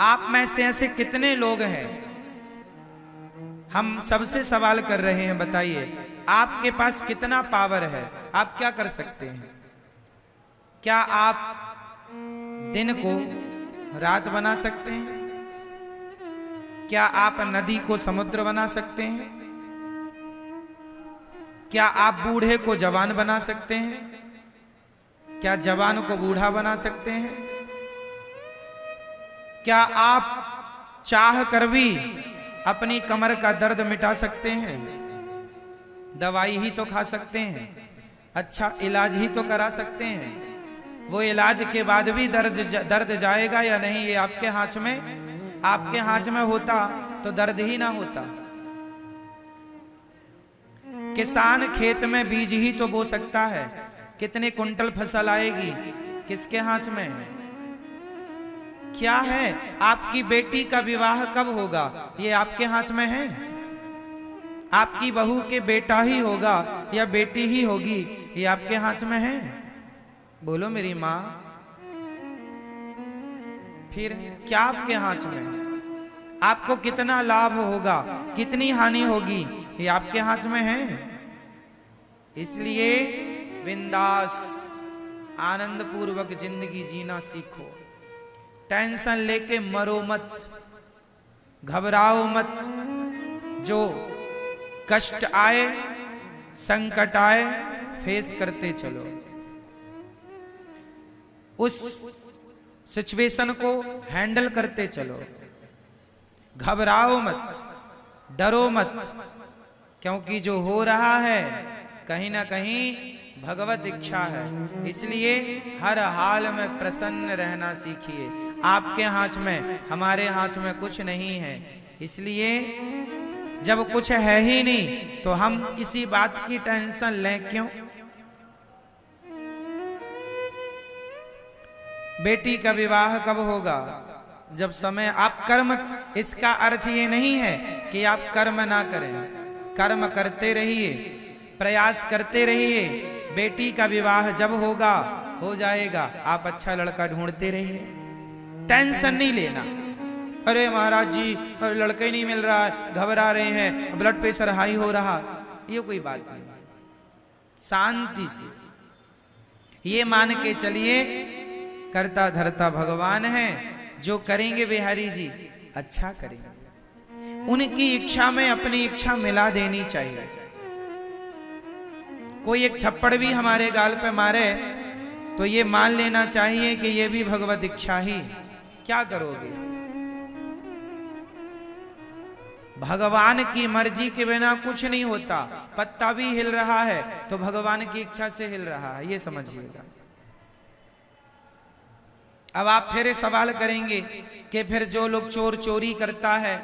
आप में से ऐसे कितने लोग हैं, हम सबसे सवाल कर रहे हैं, बताइए आपके पास कितना पावर है, आप क्या कर सकते हैं? क्या आप दिन को रात बना सकते हैं? क्या आप नदी को समुद्र बना सकते हैं? क्या आप बूढ़े को जवान बना सकते हैं? क्या जवान को बूढ़ा बना सकते हैं? क्या आप चाह कर भी अपनी कमर का दर्द मिटा सकते हैं? दवाई ही तो खा सकते हैं, अच्छा इलाज ही तो करा सकते हैं। वो इलाज के बाद भी दर्द जाएगा या नहीं, ये आपके हाथ में, आपके हाथ में होता तो दर्द ही ना होता। किसान खेत में बीज ही तो बो सकता है, कितने कुंटल फसल आएगी किसके हाथ में है? क्या है, आपकी बेटी का विवाह कब होगा ये आपके हाथ में है? आपकी बहू के बेटा ही होगा या बेटी ही होगी ये आपके हाथ में है? बोलो मेरी माँ, फिर क्या आपके हाथ में? आपको कितना लाभ होगा, कितनी हानि होगी, ये आपके हाथ में है। इसलिए बिंदास आनंद पूर्वक जिंदगी जीना सीखो। टेंशन लेके मरो मत, घबराओ मत। जो कष्ट आए, संकट आए, फेस करते चलो। उस सिचुएशन को हैंडल करते चलो। घबराओ मत, डरो मत, क्योंकि जो हो रहा है कहीं ना कहीं भगवत इच्छा है। इसलिए हर हाल में प्रसन्न रहना सीखिए। आपके हाथ में, हमारे हाथ में कुछ नहीं है। इसलिए जब कुछ है ही नहीं तो हम किसी बात की टेंशन लें क्यों? बेटी का विवाह कब होगा? जब समय, आप कर्म, इसका अर्थ ये नहीं है कि आप कर्म ना करें, कर्म करते रहिए, प्रयास करते रहिए। बेटी का विवाह जब होगा हो जाएगा, आप अच्छा लड़का ढूंढते रहिए, टेंशन नहीं लेना। अरे महाराज जी लड़का ही नहीं मिल रहा है, घबरा रहे हैं, ब्लड प्रेशर हाई हो रहा, ये कोई बात नहीं। शांति से ये मान के चलिए करता धरता भगवान है, जो करेंगे बिहारी जी अच्छा करेंगे। उनकी इच्छा में अपनी इच्छा मिला देनी चाहिए। कोई एक थप्पड़ भी हमारे गाल पे मारे तो ये मान लेना चाहिए कि ये भी भगवत इच्छा ही। क्या करोगे? भगवान की मर्जी के बिना कुछ नहीं होता। पत्ता भी हिल रहा है तो भगवान की इच्छा से हिल रहा है, ये समझिएगा। अब आप फिर सवाल करेंगे कि फिर जो लोग चोरी करता है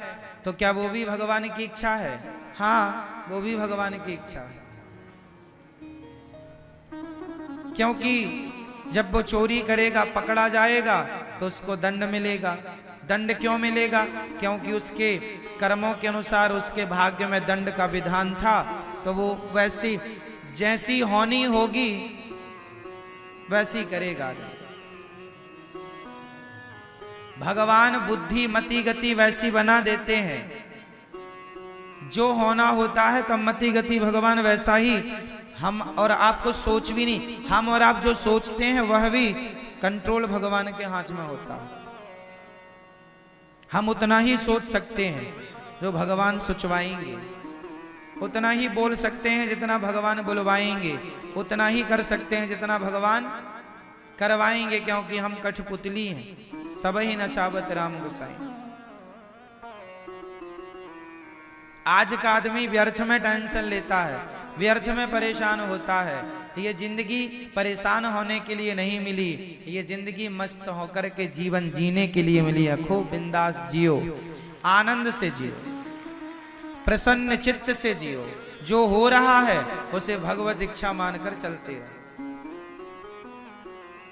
तो क्या वो भी भगवान की इच्छा है? हाँ, वो भी भगवान की इच्छा है। क्योंकि जब वो चोरी करेगा, पकड़ा जाएगा तो उसको दंड मिलेगा। दंड क्यों मिलेगा? क्योंकि उसके कर्मों के अनुसार उसके भाग्य में दंड का विधान था, तो वो वैसी जैसी होनी होगी वैसी करेगा। भगवान बुद्धि मति गति वैसी बना देते हैं। जो होना होता है तब मति गति भगवान वैसा ही हम और आपको सोच भी नहीं, हम और आप जो सोचते हैं वह भी कंट्रोल भगवान के हाथ में होता है। हम उतना ही सोच सकते हैं जो भगवान सोचवाएंगे, उतना ही बोल सकते हैं जितना भगवान बुलवाएंगे, उतना ही कर सकते हैं जितना भगवान करवाएंगे। क्योंकि हम कठपुतली हैं, सब ही नचावत राम गोसाई। आज का आदमी व्यर्थ में टेंशन लेता है, व्यर्थ में परेशान होता है। ये जिंदगी परेशान होने के लिए नहीं मिली, ये जिंदगी मस्त होकर के जीवन जीने के लिए मिली है। खूब बिंदास जियो, आनंद से जियो, प्रसन्न चित्त से जियो। जो हो रहा है उसे भगवत इच्छा मानकर चलते रहो।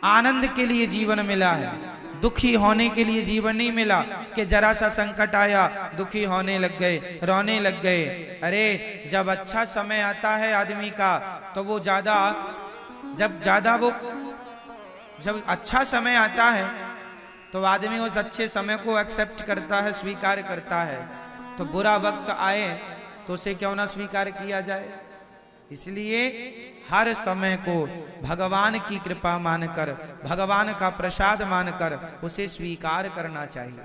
आनंद के लिए जीवन मिला है, दुखी होने के लिए जीवन नहीं मिला कि जरा सा संकट आया दुखी होने लग गए, रोने लग गए। अरे जब अच्छा समय आता है आदमी का तो वो जब अच्छा समय आता है तो आदमी उस अच्छे समय को एक्सेप्ट करता है, स्वीकार करता है। तो बुरा वक्त आए तो उसे क्यों ना स्वीकार किया जाए। इसलिए हर समय को भगवान की कृपा मानकर, भगवान का प्रसाद मानकर उसे स्वीकार करना चाहिए।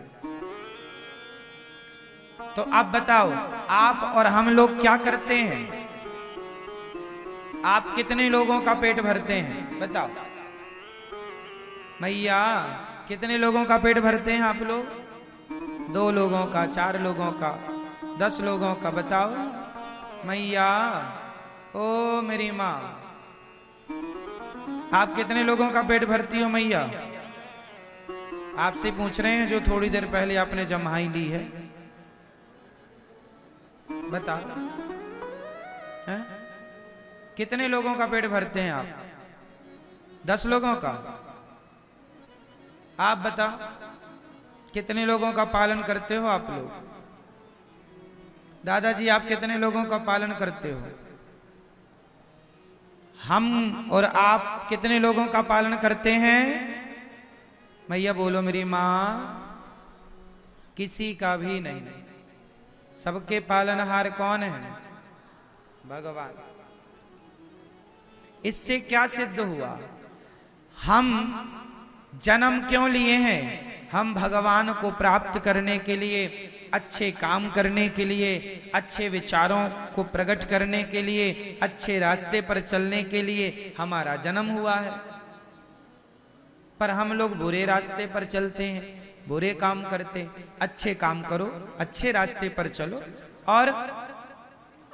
तो अब बताओ, आप और हम लोग क्या करते हैं? आप कितने लोगों का पेट भरते हैं बताओ मैया? कितने लोगों का पेट भरते हैं आप लोग? 2 लोगों का, 4 लोगों का, 10 लोगों का? बताओ मैया। ओ मेरी माँ, आप कितने लोगों का पेट भरती हो मैया? आपसे पूछ रहे हैं जो थोड़ी देर पहले आपने जम्हाई ली है। बता, है? कितने लोगों का पेट भरते हैं आप? 10 लोगों का? आप बता, कितने लोगों का पालन करते हो आप लोग? दादाजी, आप कितने लोगों का पालन करते हो? हम और आप कितने लोगों का पालन करते हैं? मैया बोलो मेरी माँ। किसी का भी नहीं। सबके पालनहार कौन है? भगवान। इससे क्या सिद्ध हुआ? हम जन्म क्यों लिए हैं? हम भगवान को प्राप्त करने के लिए, अच्छे काम करने के लिए, अच्छे विचारों को प्रकट करने के लिए, अच्छे रास्ते पर चलने के लिए हमारा जन्म हुआ है। पर हम लोग बुरे रास्ते पर चलते हैं, बुरे काम करते। अच्छे काम करो, अच्छे रास्ते पर चलो और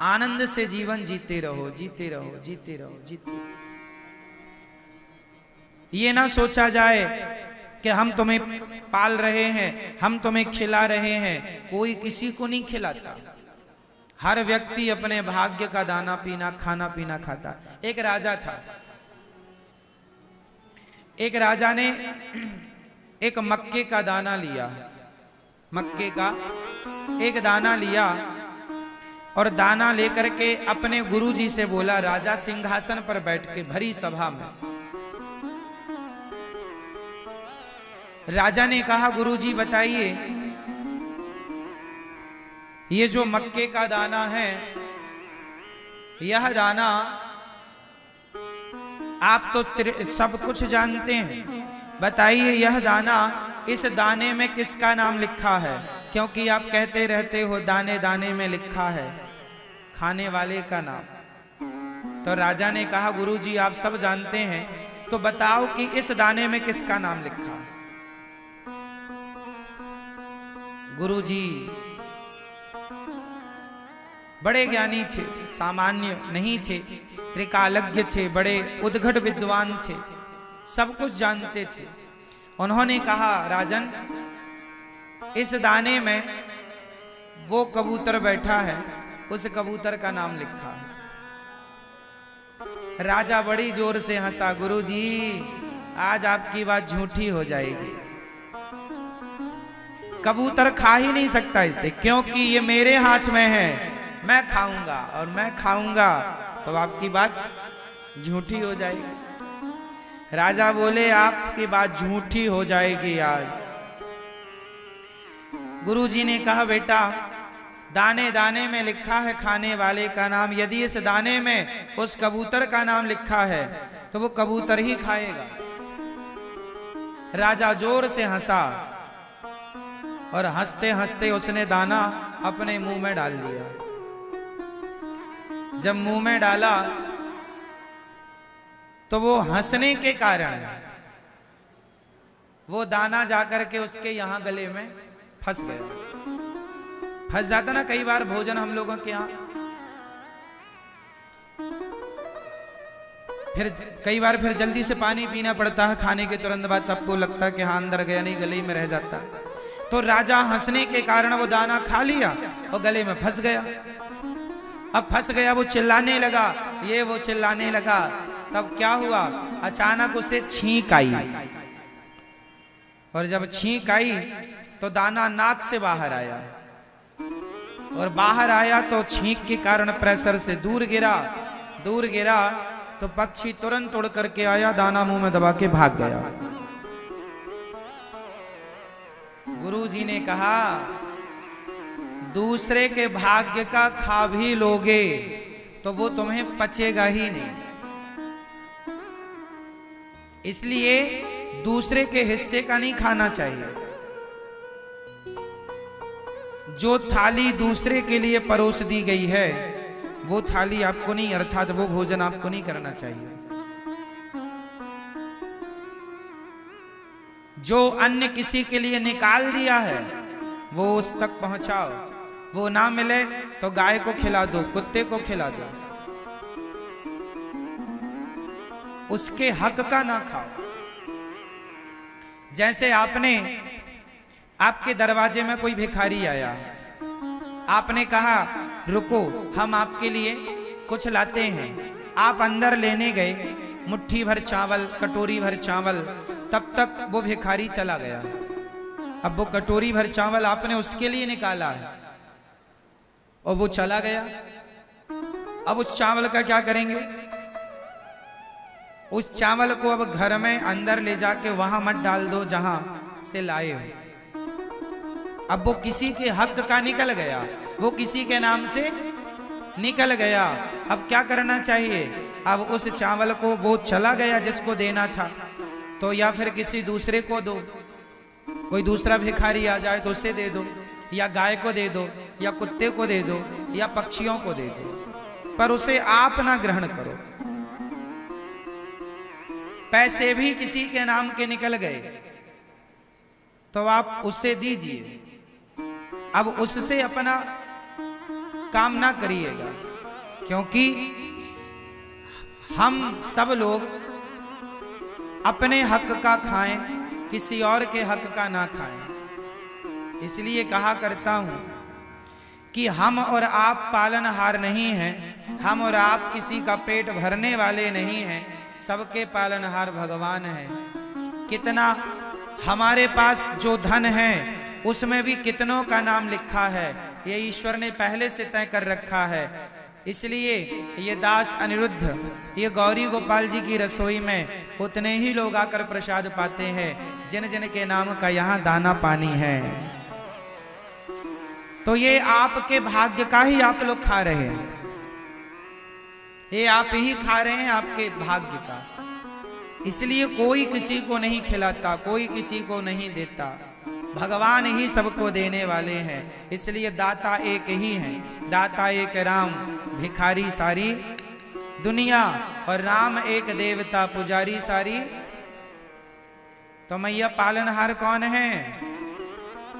आनंद से जीवन जीते रहो, जीते रहो, जीते रहो, जीते रहो। ये ना सोचा जाए कि हम तुम्हें पाल रहे हैं, हम तुम्हें खिला रहे हैं। कोई किसी को नहीं खिलाता। हर व्यक्ति अपने भाग्य का दाना पीना, खाना पीना खाता। एक राजा था। एक राजा ने एक मक्के का दाना लिया, मक्के का एक दाना लिया और दाना लेकर के अपने गुरुजी से बोला। राजा सिंहासन पर बैठ के भरी सभा में राजा ने कहा, गुरुजी बताइए, ये जो मक्के का दाना है, यह दाना आप तो सब कुछ जानते हैं, बताइए यह दाना, इस दाने में किसका नाम लिखा है? क्योंकि आप कहते रहते हो दाने दाने में लिखा है खाने वाले का नाम। तो राजा ने कहा, गुरुजी आप सब जानते हैं, तो बताओ कि इस दाने में किसका नाम लिखा है? गुरुजी बड़े ज्ञानी थे, सामान्य नहीं थे, त्रिकालज्ञ थे, बड़े उद्घट विद्वान थे, सब कुछ जानते थे। उन्होंने कहा, राजन, इस दाने में वो कबूतर बैठा है, उस कबूतर का नाम लिखा है। राजा बड़ी जोर से हंसा। गुरुजी आज आपकी बात झूठी हो जाएगी, कबूतर खा ही नहीं सकता इसे, क्योंकि ये मेरे हाथ में है, मैं खाऊंगा और मैं खाऊंगा तो आपकी बात झूठी हो जाएगी। राजा बोले, आपकी बात झूठी हो जाएगी आज। गुरुजी ने कहा, बेटा दाने दाने में लिखा है खाने वाले का नाम, यदि इस दाने में उस कबूतर का नाम लिखा है तो वो कबूतर ही खाएगा। राजा जोर से हंसा और हंसते हंसते उसने दाना अपने मुंह में डाल दिया। जब मुंह में डाला तो वो हंसने के कारण वो दाना जाकर के उसके यहां गले में फंस गया। फंस जाता ना कई बार भोजन हम लोगों के यहां, फिर कई बार फिर जल्दी से पानी पीना पड़ता है खाने के तुरंत बाद, तब को लगता है कि हाँ अंदर गया, नहीं गले में रह जाता। तो राजा हंसने के कारण वो दाना खा लिया और गले में फंस गया। अब फंस गया, वो चिल्लाने लगा, ये वो चिल्लाने लगा। तब क्या हुआ, अचानक उसे छींक आई, और जब छींक आई तो दाना नाक से बाहर आया, और बाहर आया तो छींक के कारण प्रेशर से दूर गिरा। दूर गिरा तो पक्षी तुरंत उड़ करके आया, दाना मुंह में दबा के भाग गया। गुरुजी ने कहा दूसरे के भाग्य का खा भी लोगे तो वो तुम्हें पचेगा ही नहीं, इसलिए दूसरे के हिस्से का नहीं खाना चाहिए। जो थाली दूसरे के लिए परोस दी गई है वो थाली आपको नहीं, अर्थात वो भोजन आपको नहीं करना चाहिए। जो अन्न किसी के लिए निकाल दिया है वो उस तक पहुंचाओ, वो ना मिले तो गाय को खिला दो, कुत्ते को खिला दो, उसके हक का ना खाओ। जैसे आपके दरवाजे में कोई भिखारी आया, आपने कहा रुको हम आपके लिए कुछ लाते हैं, आप अंदर लेने गए मुट्ठी भर चावल, कटोरी भर चावल, तब तक वो भिखारी चला गया। अब वो कटोरी भर चावल आपने उसके लिए निकाला है और वो चला गया। अब उस चावल का क्या करेंगे? उस चावल को अब घर में अंदर ले जाके वहां मत डाल दो जहां से लाए हो। अब वो किसी के हक का निकल गया, वो किसी के नाम से निकल गया। अब क्या करना चाहिए? अब उस चावल को वो चला गया जिसको देना था, तो या फिर किसी दूसरे को दो, कोई दूसरा भिखारी आ जाए तो उसे दे दो, या गाय को दे दो, या कुत्ते को दे दो, या पक्षियों को दे दो, पर उसे आप ना ग्रहण करो। पैसे भी किसी के नाम के निकल गए तो आप उसे दीजिए, अब उससे अपना काम ना करिएगा, क्योंकि हम सब लोग अपने हक का खाएं, किसी और के हक का ना खाएं। इसलिए कहा करता हूं कि हम और आप पालनहार नहीं हैं, हम और आप किसी का पेट भरने वाले नहीं हैं, सबके पालनहार भगवान हैं। कितना हमारे पास जो धन है उसमें भी कितनों का नाम लिखा है, ये ईश्वर ने पहले से तय कर रखा है। इसलिए ये दास अनिरुद्ध, ये गौरी गोपाल जी की रसोई में उतने ही लोग आकर प्रसाद पाते हैं जिन जिन के नाम का यहाँ दाना पानी है। तो ये आपके भाग्य का ही आप लोग खा रहे हैं, ये आप ही खा रहे हैं आपके भाग्य का। इसलिए कोई किसी को नहीं खिलाता, कोई किसी को नहीं देता, भगवान ही सबको देने वाले हैं। इसलिए दाता एक ही है, दाता एक राम, भिखारी सारी दुनिया, और राम एक देवता, पुजारी सारी। तो मैया पालनहार कौन है?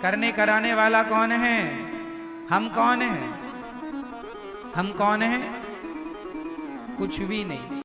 करने कराने वाला कौन है? हम कौन हैं? हम कौन हैं? कुछ भी नहीं।